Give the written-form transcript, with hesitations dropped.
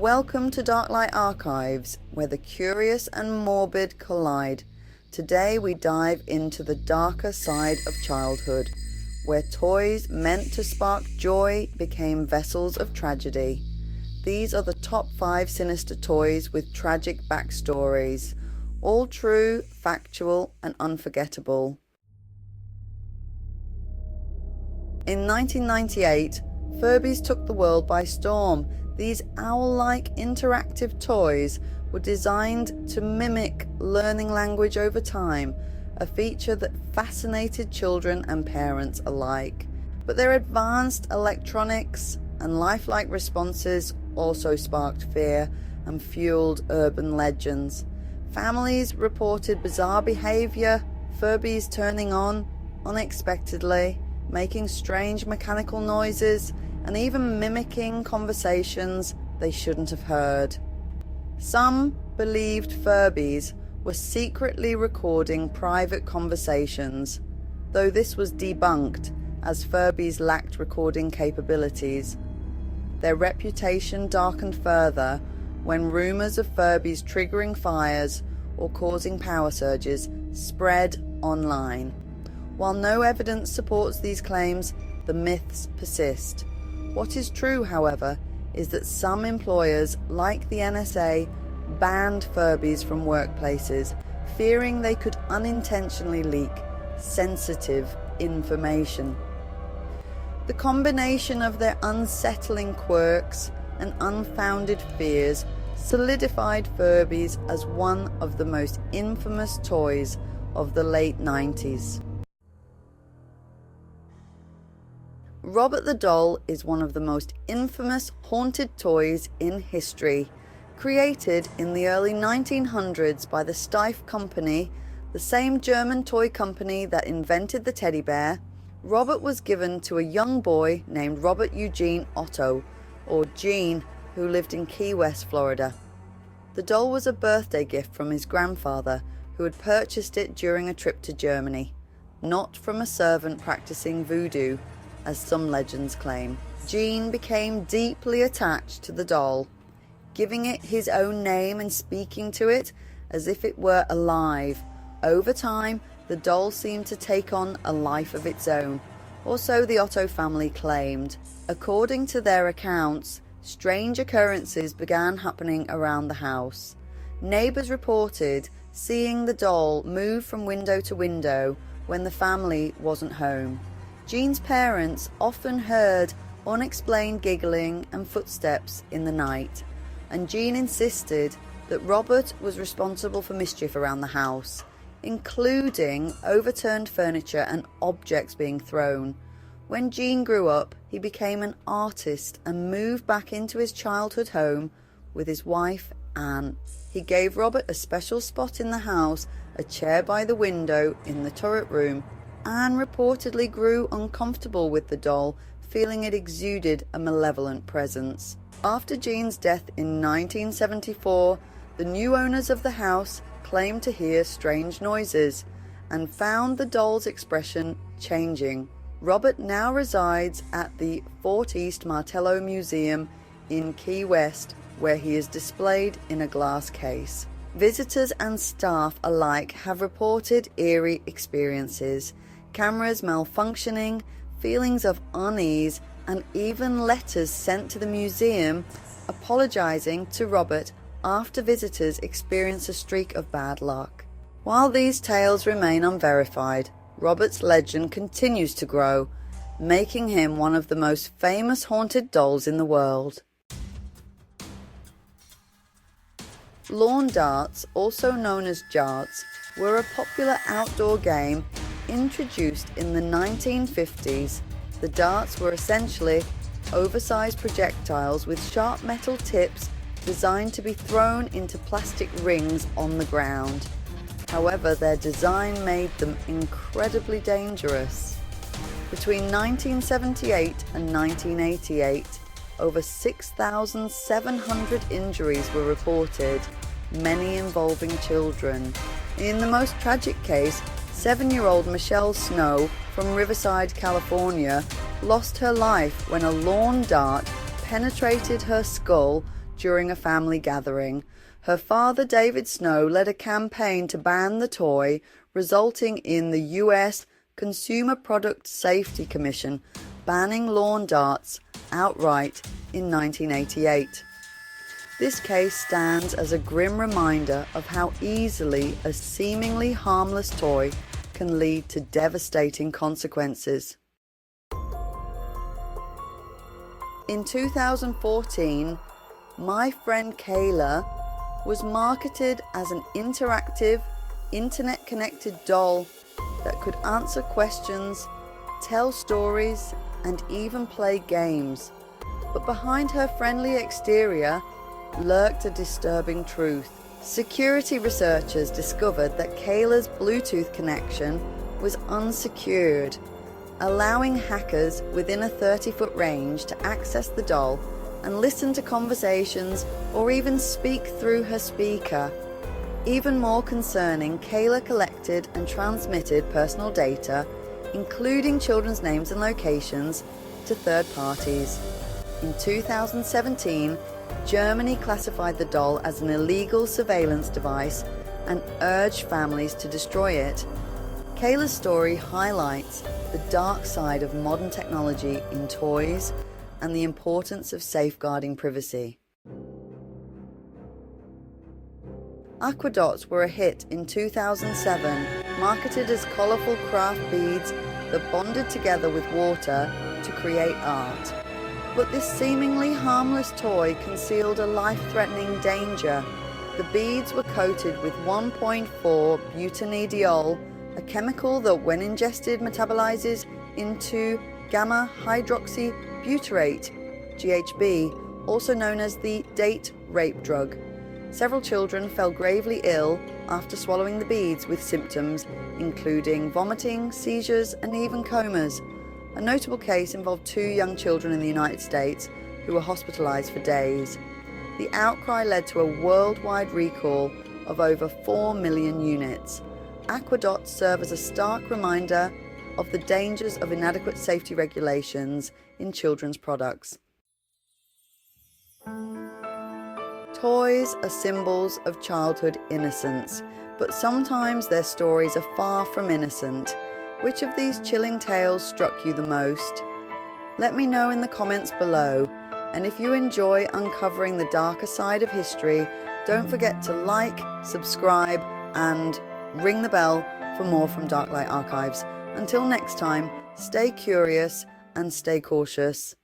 Welcome to Darklight Archives, where the curious and morbid collide. Today we dive into the darker side of childhood, where toys meant to spark joy became vessels of tragedy. These are the top 5 Sinister toys with tragic backstories, all true, factual, and unforgettable. In 1998, Furbies took the world by storm. These owl-like interactive toys were designed to mimic learning language over time, a feature that fascinated children and parents alike. But their advanced electronics and lifelike responses also sparked fear and fueled urban legends. Families reported bizarre behavior, Furbies turning on unexpectedly, making strange mechanical noises, and even mimicking conversations they shouldn't have heard. Some believed Furbies were secretly recording private conversations, though this was debunked as Furbies lacked recording capabilities. Their reputation darkened further when rumours of Furbies triggering fires or causing power surges spread online. While no evidence supports these claims, the myths persist. What is true, however, is that some employers, like the NSA, banned Furbies from workplaces, fearing they could unintentionally leak sensitive information. The combination of their unsettling quirks and unfounded fears solidified Furbies as one of the most infamous toys of the late 90s. Robert the Doll is one of the most infamous haunted toys in history. Created in the early 1900s by the Spied company, the same German toy company that invented the teddy bear, Robert was given to a young boy named Robert Eugene Otto, or Gene, who lived in Key West, Florida. The doll was a birthday gift from his grandfather, who had purchased it during a trip to Germany, not from a servant practicing voodoo, as some legends claim. Gene became deeply attached to the doll, giving it his own name and speaking to it as if it were alive. Over time, the doll seemed to take on a life of its own, or so the Otto family claimed. According to their accounts, strange occurrences began happening around the house. Neighbours reported seeing the doll move from window to window when the family wasn't home. Gene's parents often heard unexplained giggling and footsteps in the night, and Gene insisted that Robert was responsible for mischief around the house, including overturned furniture and objects being thrown. When Gene grew up, he became an artist and moved back into his childhood home with his wife, Anne. He gave Robert a special spot in the house, a chair by the window in the turret room. Anne reportedly grew uncomfortable with the doll, feeling it exuded a malevolent presence. After Gene's death in 1974, the new owners of the house claimed to hear strange noises and found the doll's expression changing. Robert now resides at the Fort East Martello Museum in Key West, where he is displayed in a glass case. Visitors and staff alike have reported eerie experiences, cameras malfunctioning, feelings of unease, and even letters sent to the museum apologizing to Robert after visitors experience a streak of bad luck. While these tales remain unverified, Robert's legend continues to grow, making him one of the most famous haunted dolls in the world. Lawn darts, also known as jarts, were a popular outdoor game introduced in the 1950s. The darts were essentially oversized projectiles with sharp metal tips designed to be thrown into plastic rings on the ground. However, their design made them incredibly dangerous. Between 1978 and 1988, over 6,700 injuries were reported, many involving children. In the most tragic case, 7-year-old Michelle Snow from Riverside, California, lost her life when a lawn dart penetrated her skull during a family gathering. Her father, David Snow, led a campaign to ban the toy, resulting in the U.S. Consumer Product Safety Commission banning lawn darts outright in 1988. This case stands as a grim reminder of how easily a seemingly harmless toy can lead to devastating consequences. In 2014, My Friend Cayla was marketed as an interactive, internet-connected doll that could answer questions, tell stories, and even play games. But behind her friendly exterior lurked a disturbing truth. Security researchers discovered that Cayla's Bluetooth connection was unsecured, allowing hackers within a 30-foot range to access the doll and listen to conversations or even speak through her speaker. Even more concerning, Cayla collected and transmitted personal data, including children's names and locations, to third parties. In 2017, Germany classified the doll as an illegal surveillance device and urged families to destroy it. Cayla's story highlights the dark side of modern technology in toys and the importance of safeguarding privacy. Aqua Dots were a hit in 2007, marketed as colourful craft beads that bonded together with water to create art. But this seemingly harmless toy concealed a life-threatening danger. The beads were coated with 1.4 butanediol, a chemical that, when ingested, metabolizes into gamma hydroxybutyrate, GHB, also known as the date rape drug. Several children fell gravely ill after swallowing the beads, with symptoms including vomiting, seizures, and even comas. A notable case involved 2 young children in the United States who were hospitalized for days. The outcry led to a worldwide recall of over 4 million units. Aqua Dots serve as a stark reminder of the dangers of inadequate safety regulations in children's products. Toys are symbols of childhood innocence, but sometimes their stories are far from innocent. Which of these chilling tales struck you the most? Let me know in the comments below, and if you enjoy uncovering the darker side of history, don't forget to like, subscribe, and ring the bell for more from Darklight Archives. Until next time, stay curious and stay cautious.